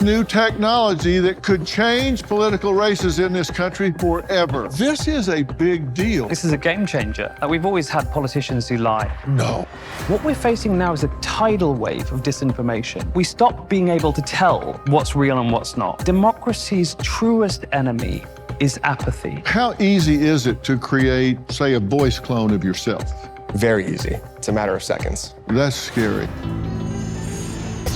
New technology that could change political races in this country forever. This is a big deal. This is a game changer. We've always had politicians who lie. No. What we're facing now is a tidal wave of disinformation. We stop being able to tell what's real and what's not. Democracy's truest enemy is apathy. How easy is it to create, say, a voice clone of yourself? Very easy. It's a matter of seconds. That's scary.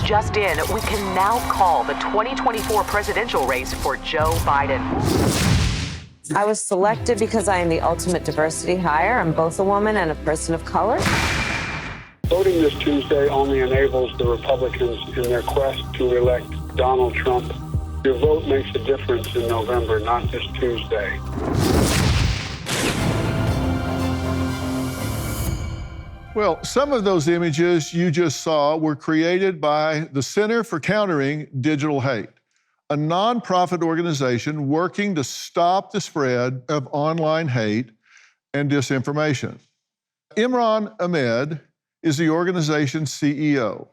Just in, we can now call the 2024 presidential race for Joe Biden. I was selected because I am the ultimate diversity hire. I'm both a woman and a person of color. Voting this Tuesday only enables the Republicans in their quest to elect Donald Trump. Your vote makes a difference in November, not this Tuesday. Well, some of those images you just saw were created by the Center for Countering Digital Hate, a nonprofit organization working to stop the spread of online hate and disinformation. Imran Ahmed is the organization's CEO.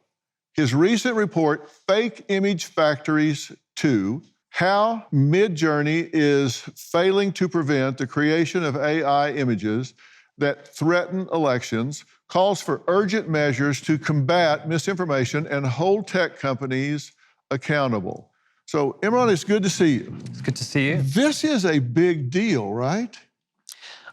His recent report, Fake Image Factories 2, How Midjourney is Failing to Prevent the Creation of AI Images that Threaten Elections, calls for urgent measures to combat misinformation and hold tech companies accountable. So, Imran, it's good to see you. It's good to see you. This is a big deal, right?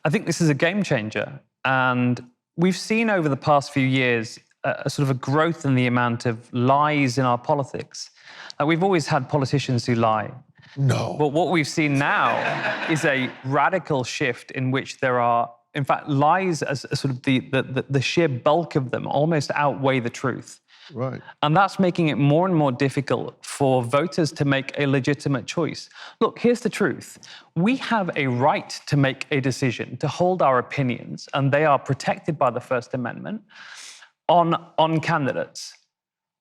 I think this is a game changer. And we've seen over the past few years a sort of a growth in the amount of lies in our politics. We've always had politicians who lie. No. But what we've seen now is a radical shift in which there are, in fact, lies as sort of the sheer bulk of them almost outweigh the truth. Right. And that's making it more and more difficult for voters to make a legitimate choice. Look, here's the truth. We have a right to make a decision, to hold our opinions, and they are protected by the First Amendment on candidates.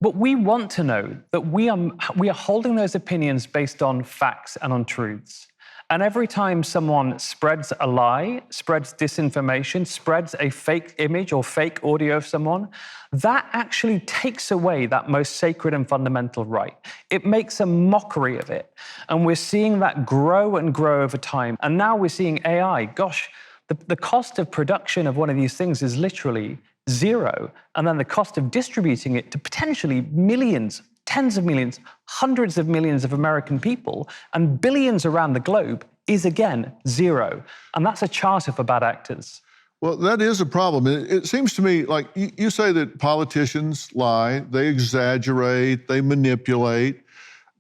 But we want to know that we are holding those opinions based on facts and on truths. And every time someone spreads a lie, spreads disinformation, spreads a fake image or fake audio of someone, that actually takes away that most sacred and fundamental right. It makes a mockery of it. And we're seeing that grow and grow over time. And now we're seeing AI. Gosh, the cost of production of one of these things is literally zero. And then the cost of distributing it to potentially millions, tens of millions, hundreds of millions of American people and billions around the globe is, again, zero. And that's a charter for bad actors. Well, that is a problem. It seems to me like you say that politicians lie, they exaggerate, they manipulate,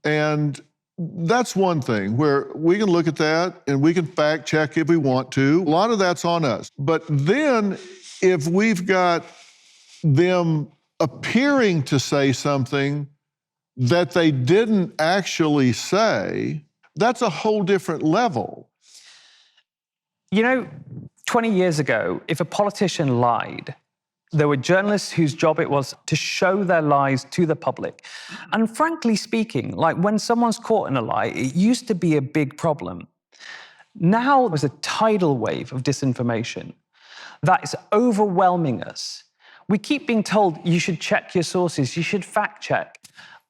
and that's one thing where we can look at that and we can fact check if we want to. A lot of that's on us. But then if we've got them appearing to say something that they didn't actually say, that's a whole different level. You know, 20 years ago, if a politician lied, there were journalists whose job it was to show their lies to the public. And frankly speaking, like when someone's caught in a lie, it used to be a big problem. Now there's a tidal wave of disinformation that is overwhelming us. We keep being told you should check your sources, you should fact check.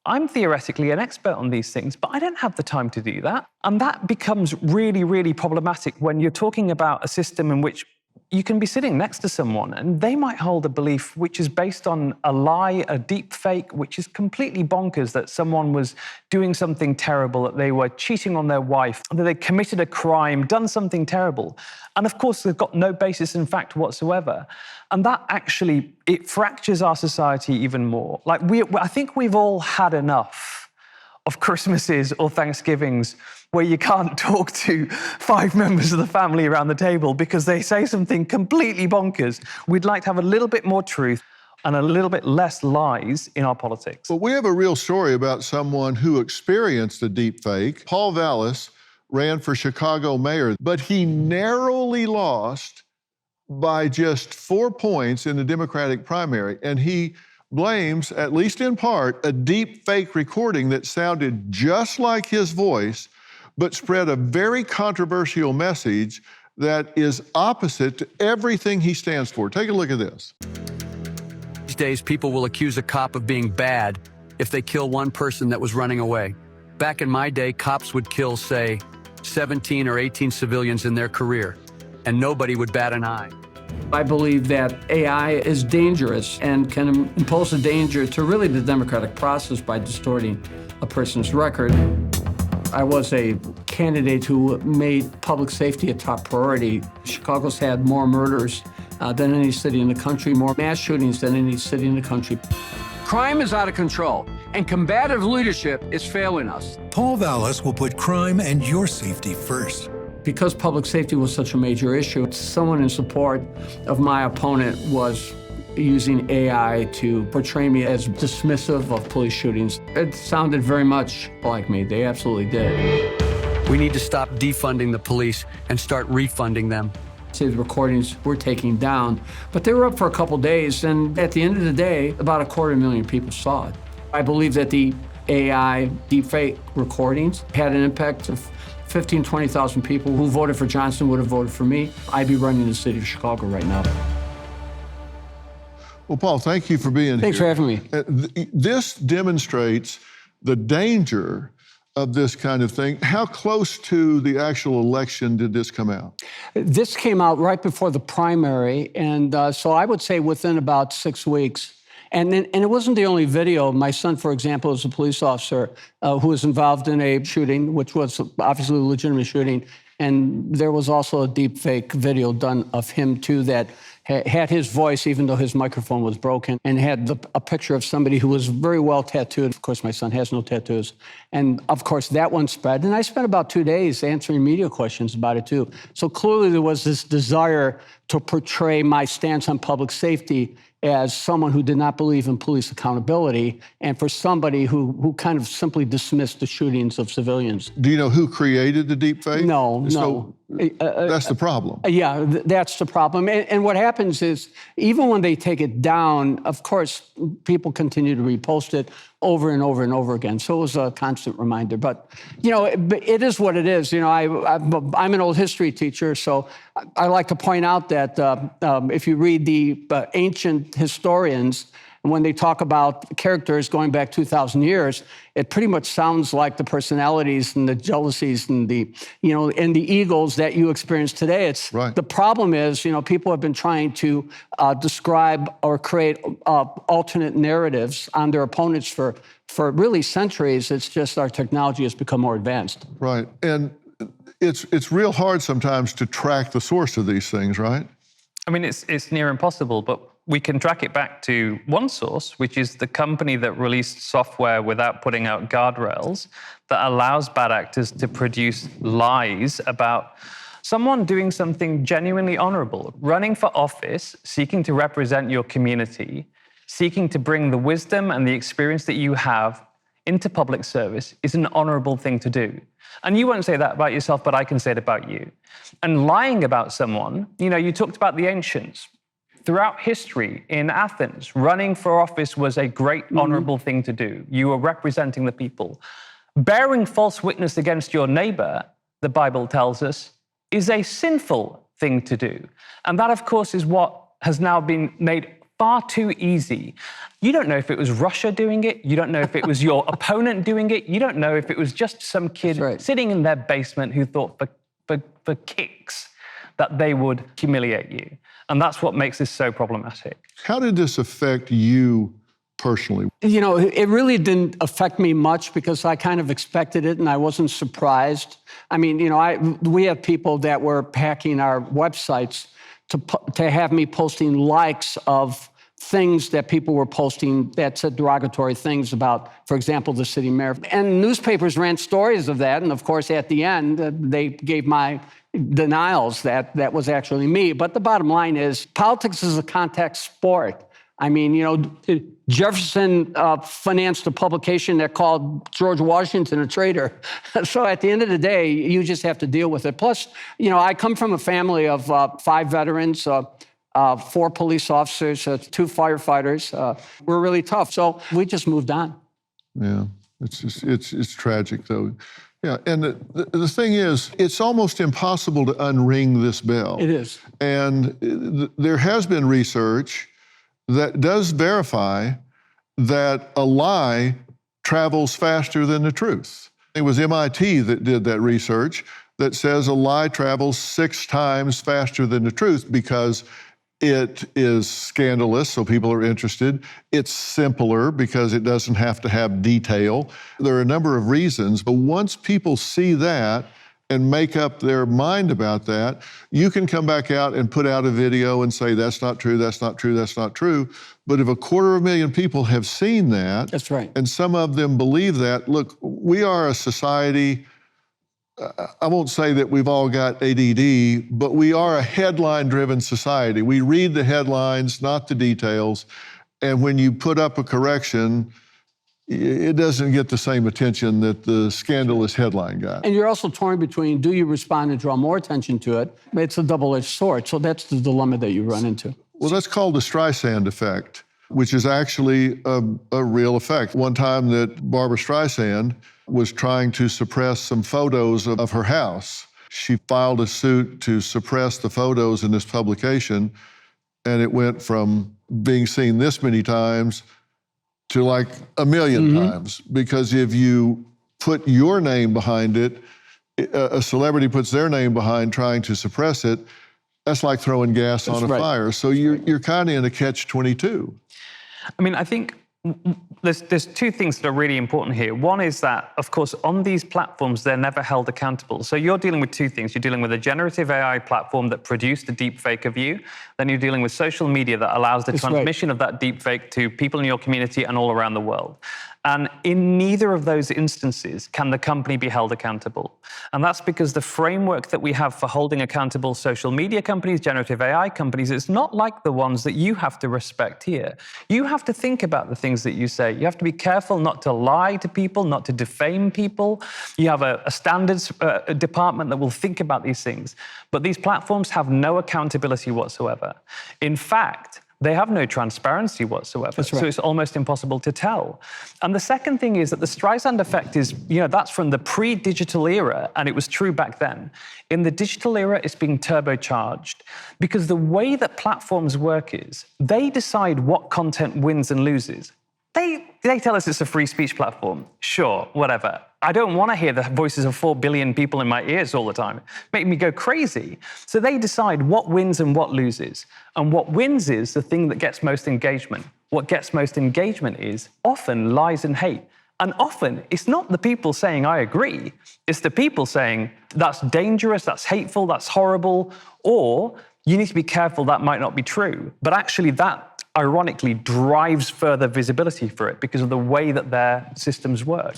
I'm theoretically an expert on these things, but I don't have the time to do that. And that becomes really, really problematic when you're talking about a system in which you can be sitting next to someone and they might hold a belief which is based on a lie, a deep fake, which is completely bonkers, that someone was doing something terrible, that they were cheating on their wife, that they committed a crime, done something terrible. And of course, they've got no basis in fact whatsoever. And that actually, it fractures our society even more. Like I think we've all had enough of Christmases or Thanksgivings where you can't talk to 5 members of the family around the table because they say something completely bonkers. We'd like to have a little bit more truth and a little bit less lies in our politics. Well, we have a real story about someone who experienced a deep fake. Paul Vallis ran for Chicago mayor, but he narrowly lost by just 4 points in the Democratic primary. And he blames, at least in part, a deep fake recording that sounded just like his voice, but spread a very controversial message that is opposite to everything he stands for. Take a look at this. These days, people will accuse a cop of being bad if they kill one person that was running away. Back in my day, cops would kill, say, 17 or 18 civilians in their career, and nobody would bat an eye. I believe that AI is dangerous and can impose a danger to really the democratic process by distorting a person's record. I was a candidate who made public safety a top priority. Chicago's had more murders than any city in the country, more mass shootings than any city in the country. Crime is out of control, and combative leadership is failing us. Paul Vallis will put crime and your safety first. Because public safety was such a major issue, someone in support of my opponent was using AI to portray me as dismissive of police shootings. It sounded very much like me. They absolutely did. We need to stop defunding the police and start refunding them. The recordings were taken down, but they were up for a couple days, and at the end of the day, about 250,000 people saw it. I believe that the AI deepfake recordings had an impact of 15,000, 20,000 people who voted for Johnson would have voted for me. I'd be running the city of Chicago right now. Well, Paul, thank you for being Thanks here. for having me. This demonstrates the danger of this kind of thing. How close to the actual election did this come out? This came out right before the primary, and so I would say within about 6 weeks. And it wasn't the only video. My son, for example, is a police officer who was involved in a shooting, which was obviously a legitimate shooting. And there was also a deep fake video done of him, too, that had his voice, even though his microphone was broken, and had a picture of somebody who was very well tattooed. Of course, my son has no tattoos. And, of course, that one spread. And I spent about 2 days answering media questions about it, too. So clearly there was this desire to portray my stance on public safety as someone who did not believe in police accountability, and for somebody who kind of simply dismissed the shootings of civilians. Do you know who created the deepfake? No. That's the problem. Yeah, that's the problem. And what happens is, even when they take it down, of course, people continue to repost it over and over and over again. So it was a constant reminder. But, it is what it is. I'm an old history teacher, so I like to point out that if you read the ancient historians, when they talk about characters going back 2,000 years, it pretty much sounds like the personalities and the jealousies and the egos that you experience today. It's right. The problem is, people have been trying to describe or create alternate narratives on their opponents for really centuries. It's just our technology has become more advanced. Right, and it's real hard sometimes to track the source of these things, right? I mean, it's near impossible, but we can track it back to one source, which is the company that released software without putting out guardrails that allows bad actors to produce lies about someone doing something genuinely honorable, running for office, seeking to represent your community, seeking to bring the wisdom and the experience that you have into public service is an honorable thing to do. And you won't say that about yourself, but I can say it about you. And lying about someone, you talked about the ancients. Throughout history in Athens, running for office was a great, honorable thing to do. You were representing the people. Bearing false witness against your neighbor, the Bible tells us, is a sinful thing to do. And that, of course, is what has now been made far too easy. You don't know if it was Russia doing it. You don't know if it was your opponent doing it. You don't know if it was just some kid sitting in their basement who thought for kicks that they would humiliate you. And that's what makes this so problematic. How did this affect you personally? It really didn't affect me much because I kind of expected it and I wasn't surprised. I mean, we have people that were hacking our websites to have me posting likes of things that people were posting that said derogatory things about, for example, the city mayor. And newspapers ran stories of that. And of course, at the end, they gave my denials that that was actually me. But the bottom line is politics is a contact sport. I mean, Jefferson financed a publication that called George Washington a traitor. So at the end of the day, you just have to deal with it. Plus, I come from a family of 5 veterans, 4 police officers, 2 firefighters. We're really tough. So we just moved on. Yeah, it's tragic, though. Yeah, and the thing is, it's almost impossible to unring this bell. It is. And there has been research that does verify that a lie travels faster than the truth. It was MIT that did that research that says a lie travels 6 times faster than the truth because it is scandalous, so people are interested. It's simpler because it doesn't have to have detail. There are a number of reasons, but once people see that and make up their mind about that, you can come back out and put out a video and say, that's not true, that's not true, that's not true. But if 250,000 people have seen that, That's right. and some of them believe that, look, we are a society, I won't say that we've all got ADD, but we are a headline-driven society. We read the headlines, not the details, and when you put up a correction, it doesn't get the same attention that the scandalous headline got. And you're also torn between, do you respond and draw more attention to it? It's a double-edged sword, so that's the dilemma that you run into. Well, that's called the Streisand effect, which is actually a real effect. One time that Barbara Streisand was trying to suppress some photos of her house. She filed a suit to suppress the photos in this publication, and it went from being seen this many times to like 1 million times. Because if you put your name behind it, a celebrity puts their name behind trying to suppress it, that's like throwing gas on a fire. So you're kind of in a catch-22. I mean, I think there's 2 things that are really important here. One is that, of course, on these platforms, they're never held accountable. So you're dealing with 2 things. You're dealing with a generative AI platform that produced a deepfake of you. Then you're dealing with social media that allows the transmission of that deepfake to people in your community and all around the world. And in neither of those instances can the company be held accountable. And that's because the framework that we have for holding accountable social media companies, generative AI companies, it's not like the ones that you have to respect here. You have to think about the things that you say. You have to be careful not to lie to people, not to defame people. You have a standards department that will think about these things. But these platforms have no accountability whatsoever. In fact, they have no transparency whatsoever. So it's almost impossible to tell. And the second thing is that the Streisand effect is, that's from the pre-digital era, and it was true back then. In the digital era, it's being turbocharged because the way that platforms work is they decide what content wins and loses. They tell us it's a free speech platform. Sure, whatever. I don't want to hear the voices of 4 billion people in my ears all the time. Make me go crazy. So they decide what wins and what loses. And what wins is the thing that gets most engagement. What gets most engagement is often lies and hate. And often it's not the people saying, I agree. It's the people saying, that's dangerous, that's hateful, that's horrible, or you need to be careful, that might not be true. But actually that ironically drives further visibility for it because of the way that their systems work.